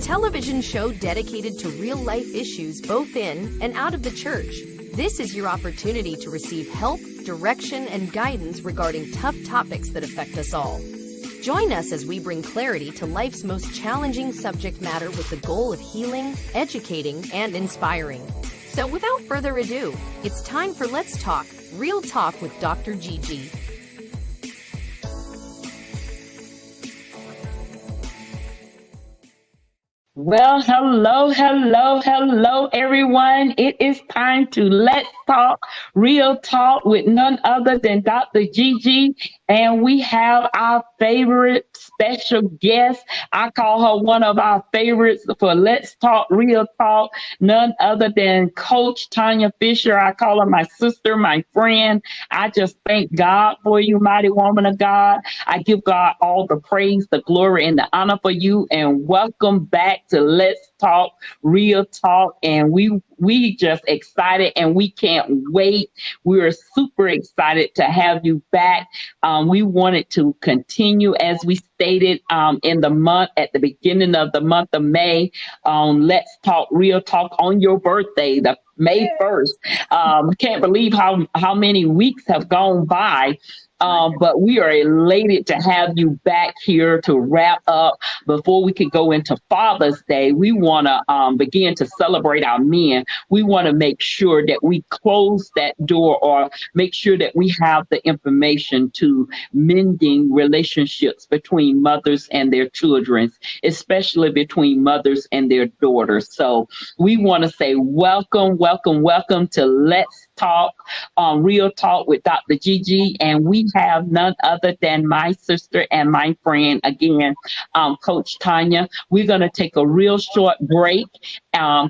television show dedicated to real-life issues both in and out of the church. This is your opportunity to receive help, direction, and guidance regarding tough topics that affect us all. Join us as we bring clarity to life's most challenging subject matter with the goal of healing, educating, and inspiring. So without further ado, it's time for Let's Talk, Real Talk with DrGG. Well, hello, everyone. It is time to Let's Talk, Real Talk with none other than DrGG. And we have our favorite special guest. I call her one of our favorites for Let's Talk, Real Talk, none other than Coach Tanya Fisher. I call her my sister, my friend. I just thank God for you, mighty woman of God. I give God all the praise, the glory, and the honor for you. And welcome back to Let's Talk, Real Talk. And we just excited and we can't wait. We are super excited to have you back. We wanted to continue, as we stated in the month, at the beginning of the month of May, Let's Talk Real Talk on your birthday, the May 1st. Can't believe how many weeks have gone by. But we are elated to have you back here to wrap up. Before we could go into Father's Day, we want to begin to celebrate our men. We want to make sure that we close that door, or make sure that we have the information to mending relationships between mothers and their children, especially between mothers and their daughters. So we want to say welcome to Let's Talk, Real Talk with DrGG. And we have none other than my sister and my friend, again, Coach Tanya. We're going to take a real short break,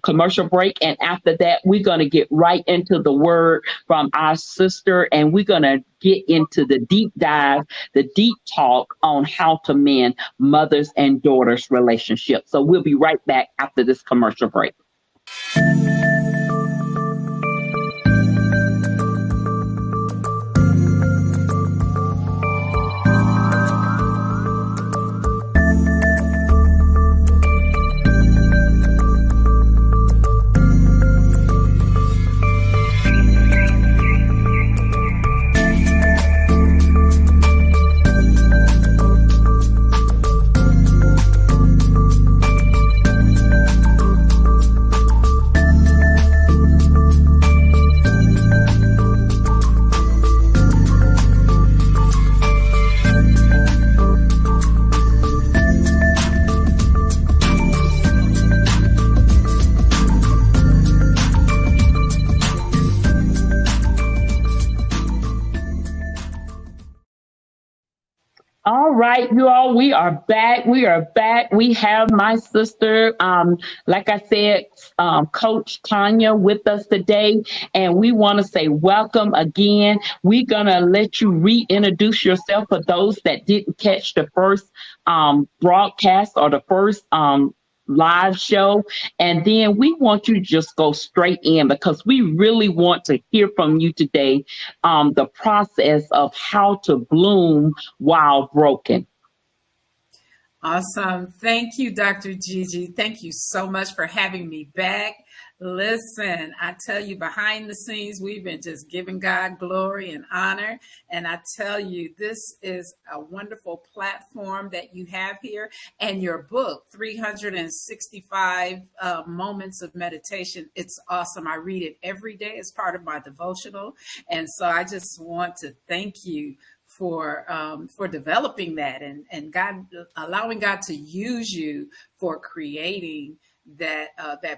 commercial break. And after that, we're going to get right into the word from our sister. And we're going to get into the deep dive, the deep talk on how to mend mothers and daughters relationships. So we'll be right back after this commercial break. All right, you all, we are back. We have my sister, like I said, Coach Tanya with us today, and we want to say welcome again. We're going to let you reintroduce yourself for those that didn't catch the first broadcast or the first live show. And then we want you to just go straight in, because we really want to hear from you today, the process of how to bloom while broken. Awesome. Thank you, DrGG. Thank you so much for having me back. Listen, I tell you, behind the scenes, we've been just giving God glory and honor. And I tell you, this is a wonderful platform that you have here. And your book, 365 Moments of Meditation, it's awesome. I read it every day as part of my devotional. And so I just want to thank you for developing that and God, allowing God to use you for creating that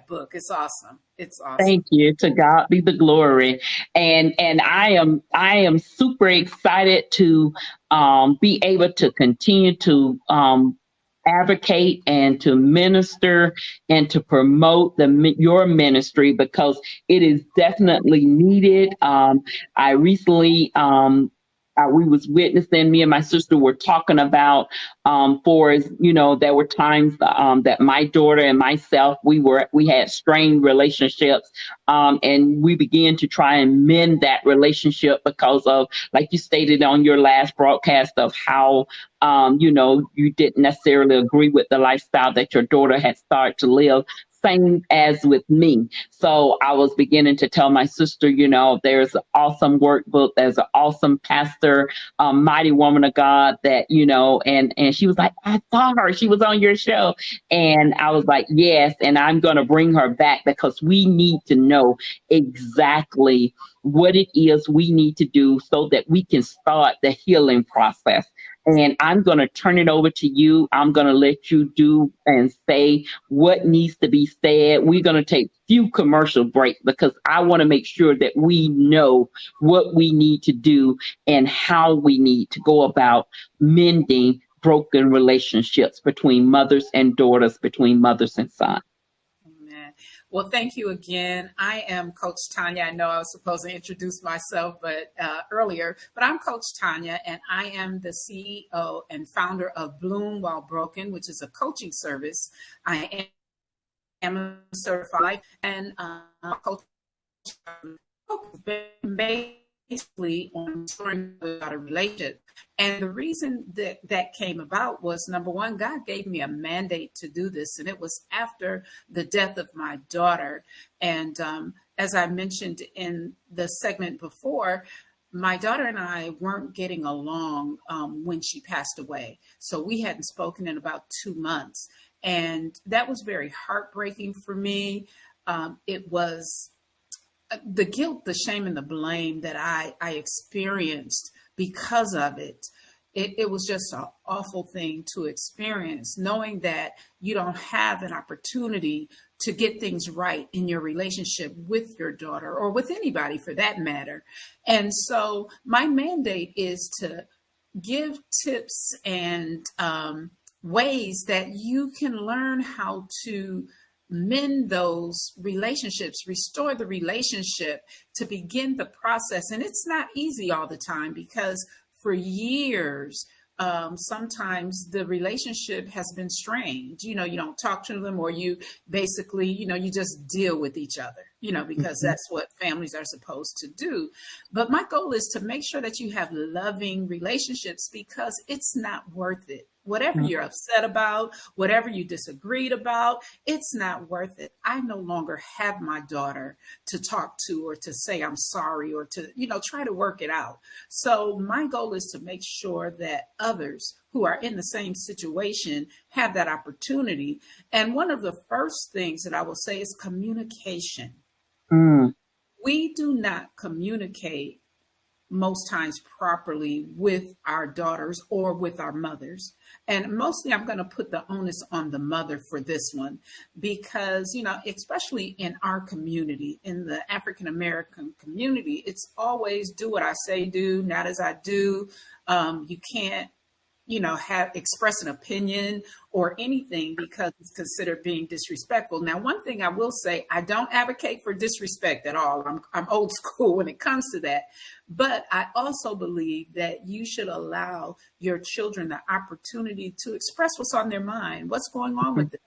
book. It's awesome. It's awesome. Thank you. To God be the glory. And I am super excited to be able to continue to advocate and to minister and to promote your ministry, because it is definitely needed. I recently we was witnessing, me and my sister were talking about, there were times that my daughter and myself, we had strained relationships, and we began to try and mend that relationship because of, like you stated on your last broadcast, of how you didn't necessarily agree with the lifestyle that your daughter had started to live. Same as with me. So I was beginning to tell my sister, there's an awesome workbook. There's an awesome pastor, mighty woman of God that, and she was like, I saw her. She was on your show. And I was like, yes. And I'm going to bring her back because we need to know exactly what it is we need to do so that we can start the healing process. And I'm going to turn it over to you. I'm going to let you do and say what needs to be said. We're going to take few commercial breaks because I want to make sure that we know what we need to do and how we need to go about mending broken relationships between mothers and daughters, between mothers and sons. Amen. Well, thank you again. I am Coach Tanya. I know I was supposed to introduce myself earlier, but I'm Coach Tanya, and I am the CEO and founder of Bloom While Broken, which is a coaching service. I am certified and coach basically on restoring a relationship. And the reason that came about was, number one, God gave me a mandate to do this, and it was after the death of my daughter. And as I mentioned in the segment before, my daughter and I weren't getting along when she passed away. So we hadn't spoken in about 2 months. And that was very heartbreaking for me. It was the guilt, the shame, and the blame that I experienced because of it. It was just an awful thing to experience, knowing that you don't have an opportunity to get things right in your relationship with your daughter or with anybody for that matter. And so my mandate is to give tips and ways that you can learn how to mend those relationships, restore the relationship, to begin the process. And it's not easy all the time because for years, sometimes the relationship has been strained. You don't talk to them, or you basically, you just deal with each other, because that's what families are supposed to do. But my goal is to make sure that you have loving relationships, because it's not worth it. Whatever you're upset about, whatever you disagreed about, it's not worth it. I no longer have my daughter to talk to or to say I'm sorry or to, try to work it out. So my goal is to make sure that others who are in the same situation have that opportunity. And one of the first things that I will say is communication. We do not communicate most times properly with our daughters or with our mothers. And mostly I'm going to put the onus on the mother for this one, because, especially in our community, in the African-American community, it's always do what I say do, not as I do. You can't, express an opinion or anything because it's considered being disrespectful. Now, one thing I will say, I don't advocate for disrespect at all. I'm old school when it comes to that. But I also believe that you should allow your children the opportunity to express what's on their mind, what's going on with them.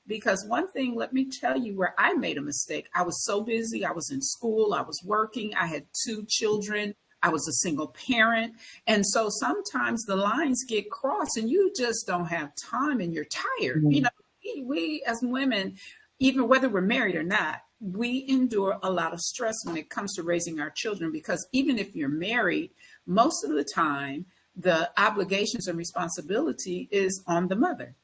Because one thing, let me tell you where I made a mistake. I was so busy. I was in school. I was working. I had 2 children. I was a single parent. And so sometimes the lines get crossed and you just don't have time and you're tired. We as women, even whether we're married or not, we endure a lot of stress when it comes to raising our children, because even if you're married, most of the time, the obligations and responsibility is on the mother.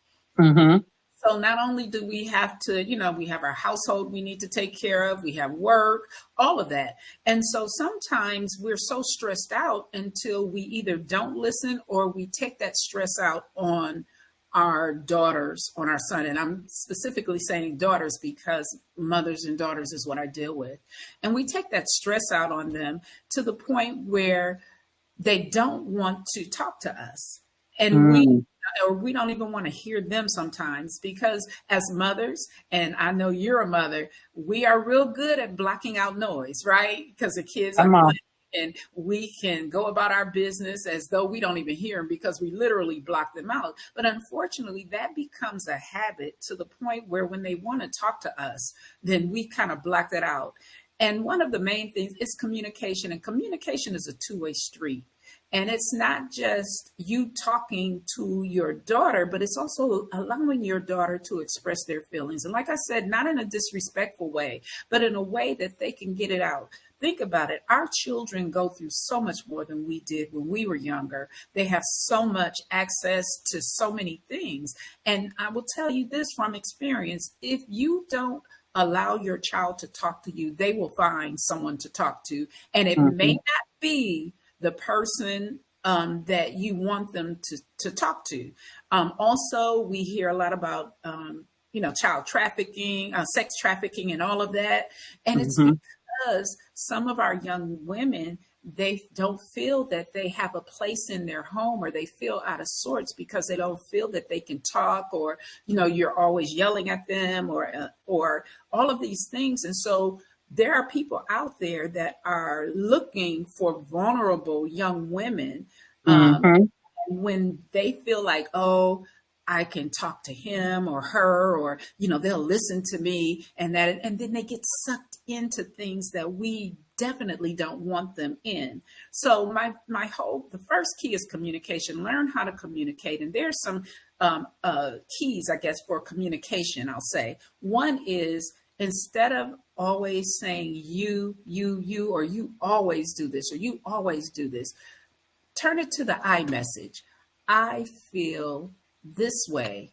So not only do we have to, we have our household we need to take care of, we have work, all of that. And so sometimes we're so stressed out until we either don't listen or we take that stress out on our daughters, on our son. And I'm specifically saying daughters because mothers and daughters is what I deal with. And we take that stress out on them to the point where they don't want to talk to us. And we don't even want to hear them sometimes, because as mothers, and I know you're a mother, we are real good at blocking out noise, right? Because the kids are playing, and we can go about our business as though we don't even hear them because we literally block them out. But unfortunately, that becomes a habit to the point where when they want to talk to us, then we kind of block that out. And one of the main things is communication, and communication is a two-way street. And it's not just you talking to your daughter, but it's also allowing your daughter to express their feelings. And like I said, not in a disrespectful way, but in a way that they can get it out. Think about it. Our children go through so much more than we did when we were younger. They have so much access to so many things. And I will tell you this from experience, if you don't allow your child to talk to you, they will find someone to talk to. And it may not be the person that you want them to talk to. Also, we hear a lot about, child trafficking, sex trafficking and all of that. And it's because some of our young women, they don't feel that they have a place in their home, or they feel out of sorts because they don't feel that they can talk, or, you're always yelling at them, or all of these things. And so there are people out there that are looking for vulnerable young women when they feel like, oh, I can talk to him or her, or, they'll listen to me, and then they get sucked into things that we definitely don't want them in. So the first key is communication. Learn how to communicate. And there's some keys, I guess, for communication, I'll say. One is, instead of always saying you, or you always do this, or you always do this, turn it to the I message. I feel this way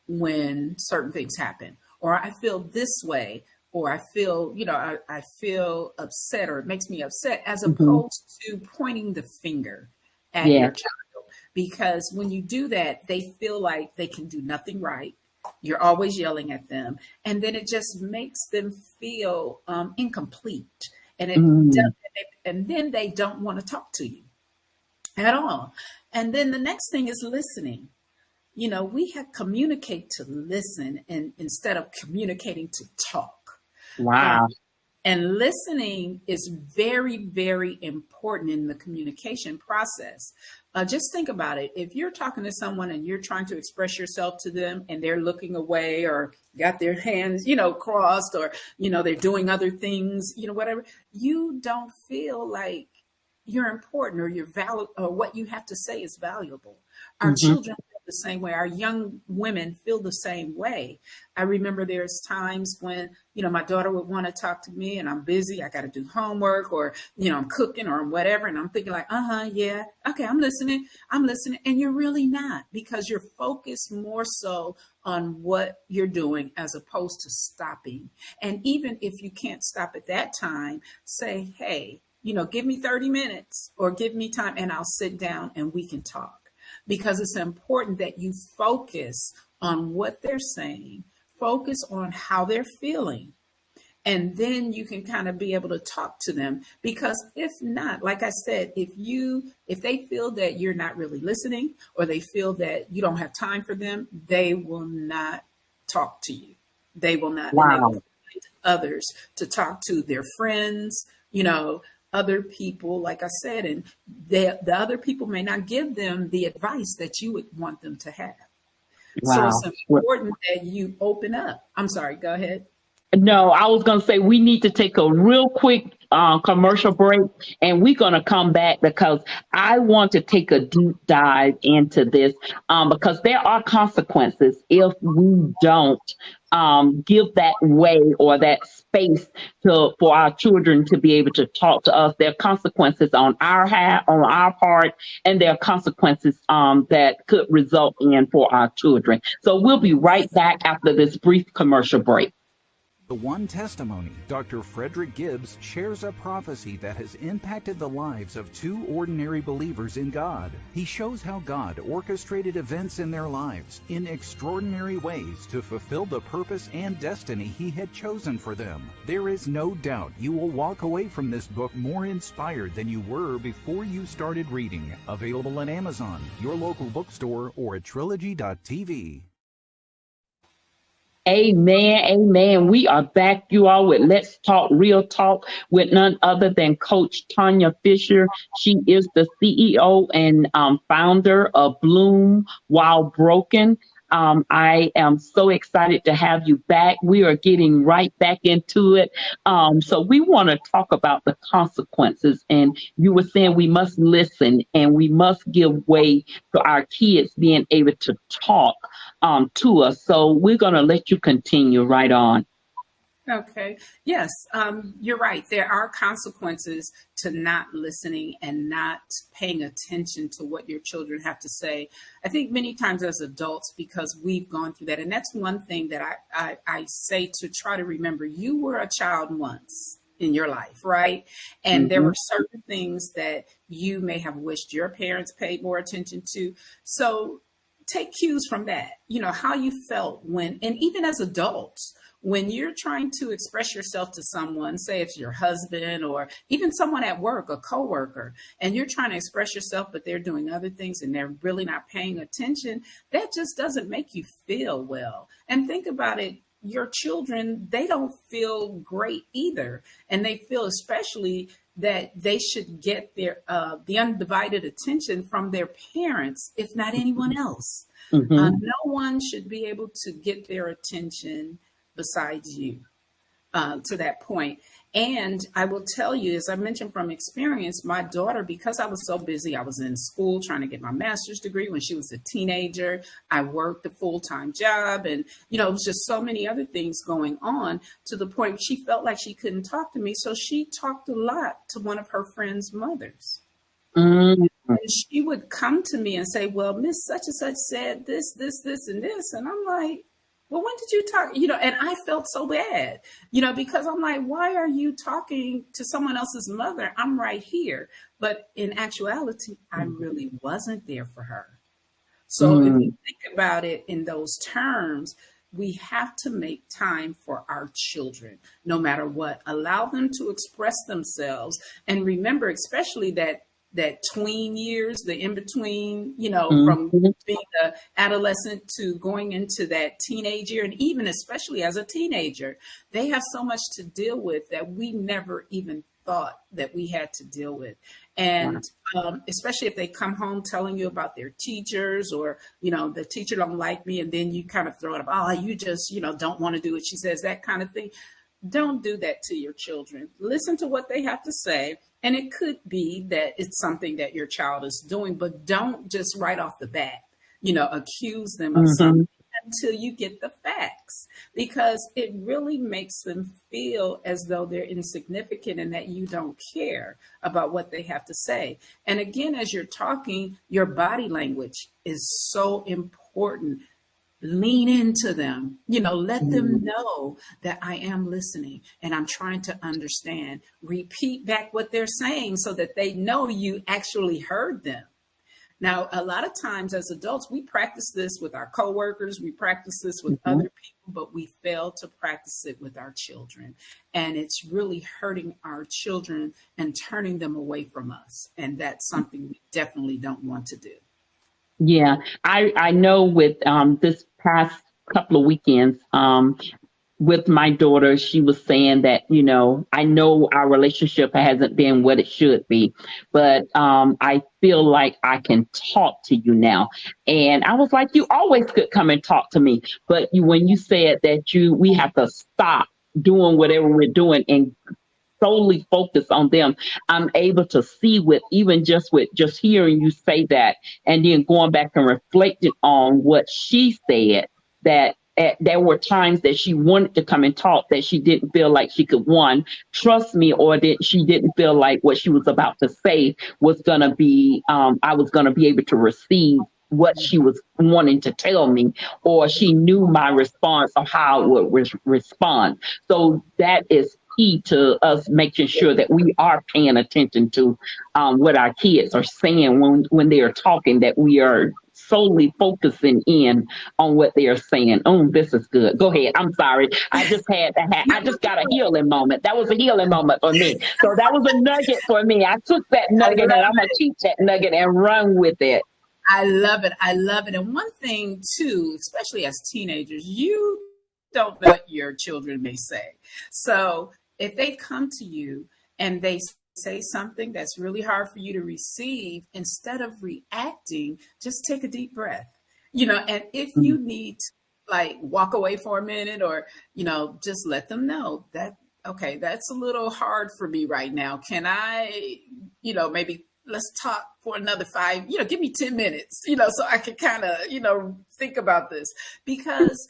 when certain things happen, or I feel this way, or I feel, I feel upset, or it makes me upset, as opposed to pointing the finger at your child. Because when you do that, they feel like they can do nothing right. You're always yelling at them. And then it just makes them feel incomplete. And and then they don't want to talk to you at all. And then the next thing is listening. We have communicate to listen, and instead of communicating to talk. Wow. And listening is very, very important in the communication process. Just think about it. If you're talking to someone and you're trying to express yourself to them, and they're looking away, or got their hands, crossed, or, they're doing other things, whatever, you don't feel like you're important, or you're valid, or what you have to say is valuable. Our children feel the same way. Our young women feel the same way. I remember there's times when, my daughter would want to talk to me, and I'm busy. I got to do homework, or, I'm cooking or whatever. And I'm thinking like, yeah, okay, I'm listening. And you're really not, because you're focused more so on what you're doing as opposed to stopping. And even if you can't stop at that time, say, hey, give me 30 minutes or give me time, and I'll sit down and we can talk. Because it's important that you focus on what they're saying, focus on how they're feeling, and then you can kind of be able to talk to them. Because if not, like I said, if they feel that you're not really listening, or they feel that you don't have time for them, they will not talk to you. They will not. Wow. And they will find others to talk to, their friends, other people, like I said, and the other people may not give them the advice that you would want them to have. Wow. So it's important that you open up. I'm sorry, go ahead. No, I was going to say we need to take a real quick commercial break, and we're going to come back because I want to take a deep dive into this because there are consequences if we don't give that way or that space for our children to be able to talk to us. There are consequences on our part, and there are consequences that could result in for our children. So we'll be right back after this brief commercial break. The One Testimony, Dr. Frederick Gibbs shares a prophecy that has impacted the lives of two ordinary believers in God. He shows how God orchestrated events in their lives in extraordinary ways to fulfill the purpose and destiny He had chosen for them. There is no doubt you will walk away from this book more inspired than you were before you started reading. Available on Amazon, your local bookstore, or at Trilogy.tv. Amen. Amen. We are back, you all, with Let's Talk Real Talk with none other than Coach Tanya Fisher. She is the CEO and founder of Bloom While Broken. I am so excited to have you back. We are getting right back into it. So we want to talk about the consequences. And you were saying we must listen and we must give way to our kids being able to talk to us. So we're going to let you continue right on. Okay. Yes, you're right. There are consequences to not listening and not paying attention to what your children have to say. I think many times as adults, because we've gone through that, and that's one thing that I say to try to remember, you were a child once in your life, right? And there were certain things that you may have wished your parents paid more attention to. So take cues from that, how you felt when, and even as adults, when you're trying to express yourself to someone, say it's your husband or even someone at work, a coworker, and you're trying to express yourself, but they're doing other things and they're really not paying attention, that just doesn't make you feel well. And think about it. Your children, they don't feel great either. And they feel especially that they should get their the undivided attention from their parents, if not anyone else. No one should be able to get their attention besides you to that point. And I will tell you, as I mentioned from experience, my daughter, because I was so busy, I was in school trying to get my master's degree when she was a teenager. I worked a full-time job and, it was just so many other things going on to the point she felt like she couldn't talk to me. So she talked a lot to one of her friends' mothers. And she would come to me and say, well, Miss such and such said this, this, this, and this. And I'm like, well, when did you talk? And I felt so bad, because I'm like, why are you talking to someone else's mother? I'm right here. But in actuality, I really wasn't there for her. So if you think about it in those terms, we have to make time for our children, no matter what. Allow them to express themselves. And remember, especially that tween years, the in-between, from being an adolescent to going into that teenage year, and even especially as a teenager, they have so much to deal with that we never even thought that we had to deal with. And especially if they come home telling you about their teachers or, the teacher don't like me, and then you kind of throw it up, oh, you just, don't want to do what she says, that kind of thing. Don't do that to your children. Listen to what they have to say. And it could be that it's something that your child is doing, but don't just right off the bat, accuse them of something until you get the facts, because it really makes them feel as though they're insignificant and that you don't care about what they have to say. And again, as you're talking, your body language is so important. Lean into them, let them know that I am listening and I'm trying to understand. Repeat back what they're saying so that they know you actually heard them. Now, a lot of times as adults, we practice this with our coworkers, we practice this with other people, but we fail to practice it with our children. And it's really hurting our children and turning them away from us. And that's something we definitely don't want to do. Yeah, I know with this past couple of weekends with my daughter, she was saying that, I know our relationship hasn't been what it should be, but I feel like I can talk to you now. And I was like, you always could come and talk to me. But when you said that we have to stop doing whatever we're doing and solely focus on them, I'm able to see with just hearing you say that and then going back and reflecting on what she said, that there were times that she wanted to come and talk that she didn't feel like she could, one, trust me, or that she didn't feel like what she was about to say was going to be, I was going to be able to receive what she was wanting to tell me, or she knew my response or how I would respond. So that is key to us making sure that we are paying attention to what our kids are saying when they are talking, that we are solely focusing in on what they are saying. Oh, this is good. Go ahead. I'm sorry. I just got a healing moment. That was a healing moment for me. So that was a nugget for me. I took that nugget and I'm going to teach that nugget and run with it. I love it. I love it. And one thing too, especially as teenagers, you don't know what your children may say. So if they come to you and they say something that's really hard for you to receive, instead of reacting, just take a deep breath, and if you need to like walk away for a minute, or, just let them know that, okay, that's a little hard for me right now. Can I, maybe let's talk for another 5, give me 10 minutes, so I can kind of, think about this. Because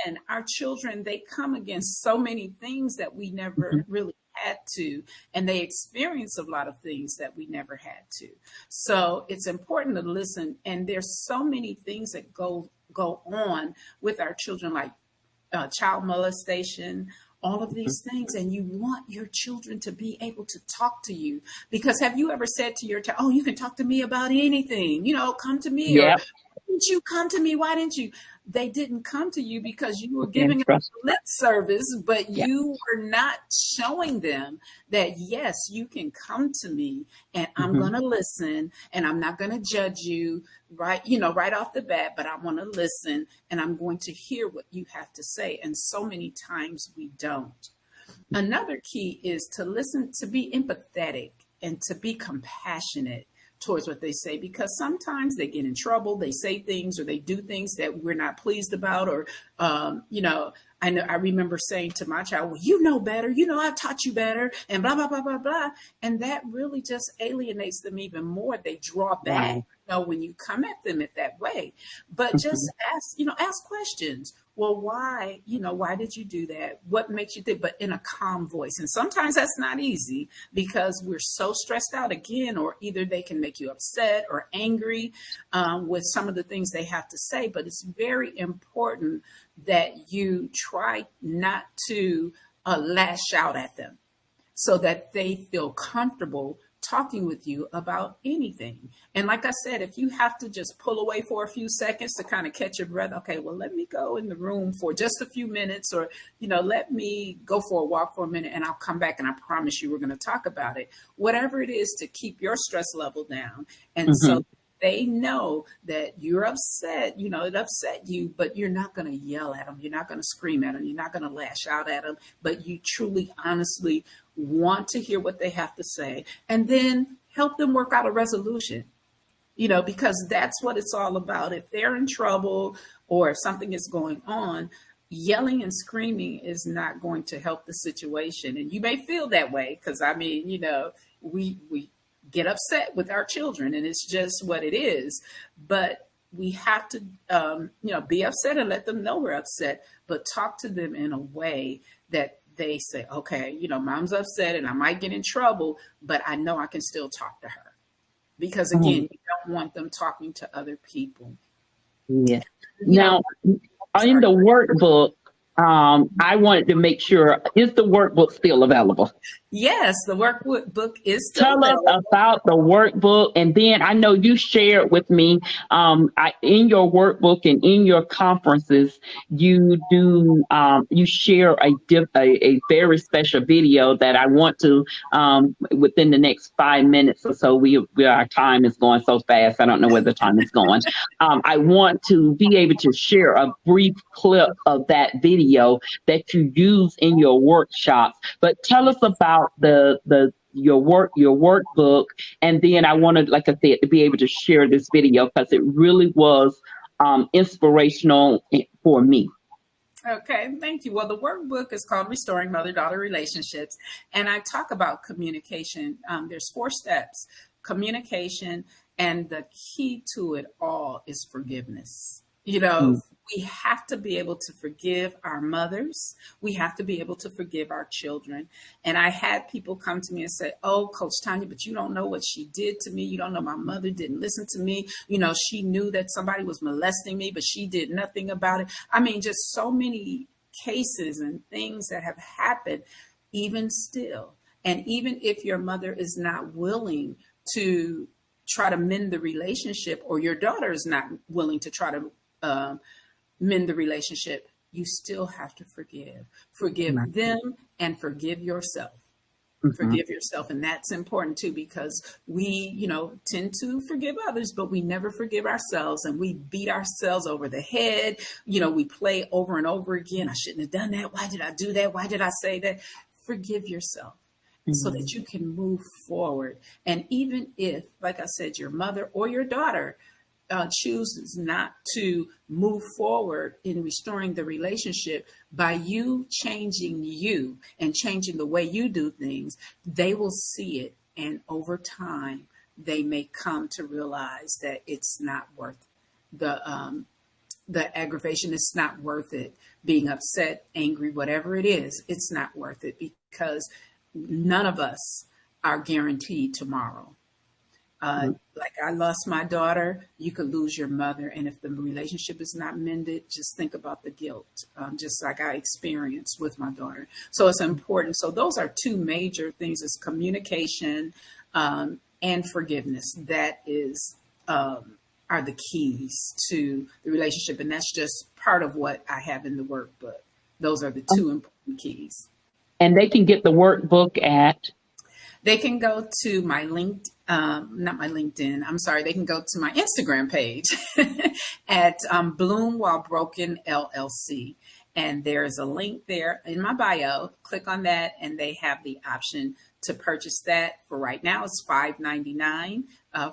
again, our children, they come against so many things that we never really had to, and they experience a lot of things that we never had to. So it's important to listen. And there's so many things that go on with our children, like child molestation, all of these things. And you want your children to be able to talk to you, because have you ever said to your child, oh, you can talk to me about anything, come to me. Yep. Or why didn't you come to me? Why didn't you? They didn't come to you because you were giving them lip service, but you were not showing them that, yes, you can come to me and I'm going to listen, and I'm not going to judge you right off the bat, but I want to listen and I'm going to hear what you have to say. And so many times we don't. Another key is to listen, to be empathetic and to be compassionate towards what they say, because sometimes they get in trouble, they say things or they do things that we're not pleased about, or I remember saying to my child, well, you know better, I've taught you better, and blah, blah, blah, blah, blah. And that really just alienates them even more. They draw back, when you come at them in that way. But just ask questions. Well, why did you do that? What makes you think? But in a calm voice. And sometimes that's not easy because we're so stressed out again, or either they can make you upset or angry with some of the things they have to say. But it's very important that you try not to lash out at them, so that they feel comfortable talking with you about anything. And like I said, if you have to just pull away for a few seconds to kind of catch your breath, okay, well, let me go in the room for just a few minutes, or, let me go for a walk for a minute and I'll come back and I promise you we're going to talk about it. Whatever it is to keep your stress level down. And so they know that you're upset, it upset you, but you're not going to yell at them. You're not going to scream at them. You're not going to lash out at them, but you truly, honestly want to hear what they have to say, and then help them work out a resolution, because that's what it's all about. If they're in trouble or if something is going on, yelling and screaming is not going to help the situation. And you may feel that way because, we get upset with our children and it's just what it is. But we have to, be upset and let them know we're upset, but talk to them in a way that they say, okay, mom's upset and I might get in trouble, but I know I can still talk to her. Because again, you don't want them talking to other people. Yeah. Now, in the workbook, I wanted to make sure, is the workbook still available? Yes, the workbook is still available. Tell us about the workbook. And then I know you shared with me in your workbook and in your conferences, you do you share a very special video that I want to within the next 5 minutes or so. Our time is going so fast. I don't know where the time is going. I want to be able to share a brief clip of that video that you use in your workshops. But tell us about your workbook, and then I wanted, like I said, to be able to share this video because it really was inspirational for me. Okay, thank you. Well, the workbook is called Restoring Mother-Daughter Relationships, and I talk about communication. There's 4 steps: communication, and the key to it all is forgiveness. We have to be able to forgive our mothers. We have to be able to forgive our children. And I had people come to me and say, oh, Coach Tanya, but you don't know what she did to me. You don't know my mother didn't listen to me. She knew that somebody was molesting me, but she did nothing about it. I mean, just so many cases and things that have happened, even still. And even if your mother is not willing to try to mend the relationship, or your daughter is not willing to try to mend the relationship, you still have to forgive them and forgive yourself. Forgive yourself. And that's important too, because we, tend to forgive others, but we never forgive ourselves, and we beat ourselves over the head. We play over and over again. I shouldn't have done that. Why did I do that? Why did I say that? Forgive yourself so that you can move forward. And even if, like I said, your mother or your daughter chooses not to move forward in restoring the relationship, by you changing you and changing the way you do things, they will see it. And over time, they may come to realize that it's not worth the aggravation. It's not worth it. Being upset, angry, whatever it is, it's not worth it, because none of us are guaranteed tomorrow. Like I lost my daughter, you could lose your mother. And if the relationship is not mended, just think about the guilt, just like I experienced with my daughter. So it's important. So those are two major things: is communication and forgiveness. That is are the keys to the relationship. And that's just part of what I have in the workbook. Those are the two important keys. And they can get the workbook at? They can go to my not my LinkedIn. I'm sorry. They can go to my Instagram page at Bloom While Broken LLC. And there's a link there in my bio. Click on that, and they have the option to purchase that. For right now, it's $5.99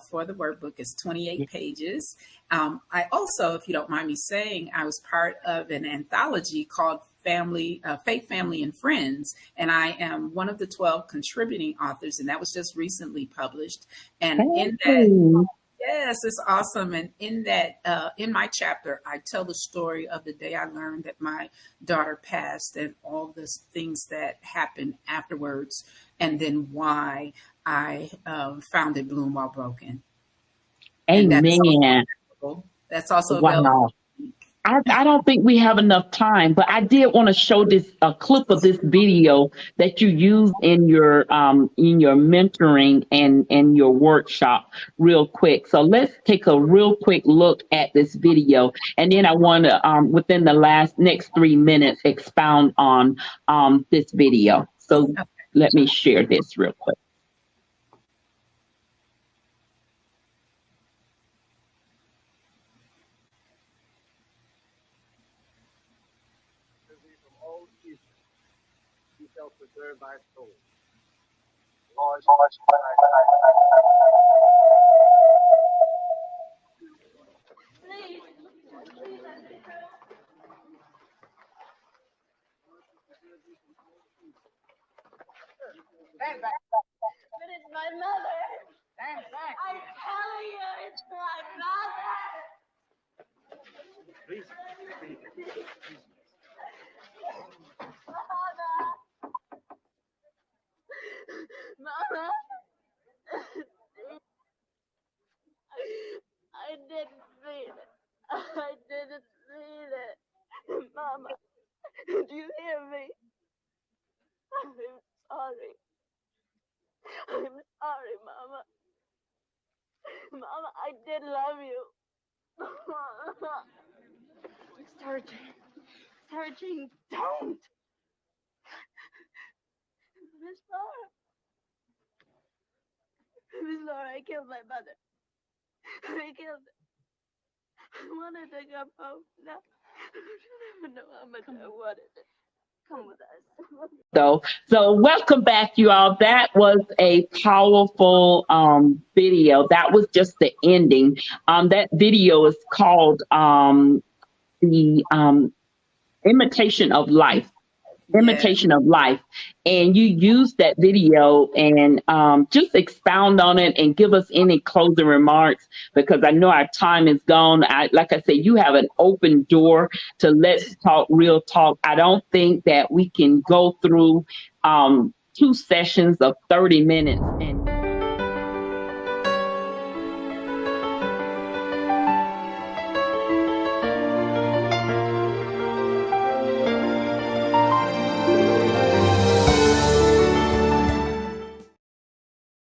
for the workbook. It's 28 pages. I also, if you don't mind me saying, I was part of an anthology called Faith, Family, and Friends. And I am one of the 12 contributing authors, and that was just recently published. And in that, yes, it's awesome. And in that, in my chapter, I tell the story of the day I learned that my daughter passed, and all the things that happened afterwards, and then why I founded Bloom While Broken. Amen. That's also available. Wow. I don't think we have enough time, but I did want to show a clip of this video that you use in your mentoring and your workshop real quick. So let's take a real quick look at this video, and then I want to within the next 3 minutes expound on this video. So let me share this real quick. Preserve our soul. Stand back. But it's my mother. Stand back. I'm telling you, it's my mother. Please. Mama. I didn't mean it. I didn't mean it. Mama, do you hear me? I'm sorry. I'm sorry, Mama. Mama, I did love you. Sergeant, don't. Miss Laura, I killed my mother. I killed her. I wanted to come home. Now, I don't know how much I wanted to come with us. So welcome back, you all. That was a powerful video. That was just the ending. That video is called the Imitation of Life. Imitation of Life. And you use that video and just expound on it and give us any closing remarks, because I know our time is gone. Like I said, you have an open door to Let's Talk Real Talk. I don't think that we can go through 2 sessions of 30 minutes and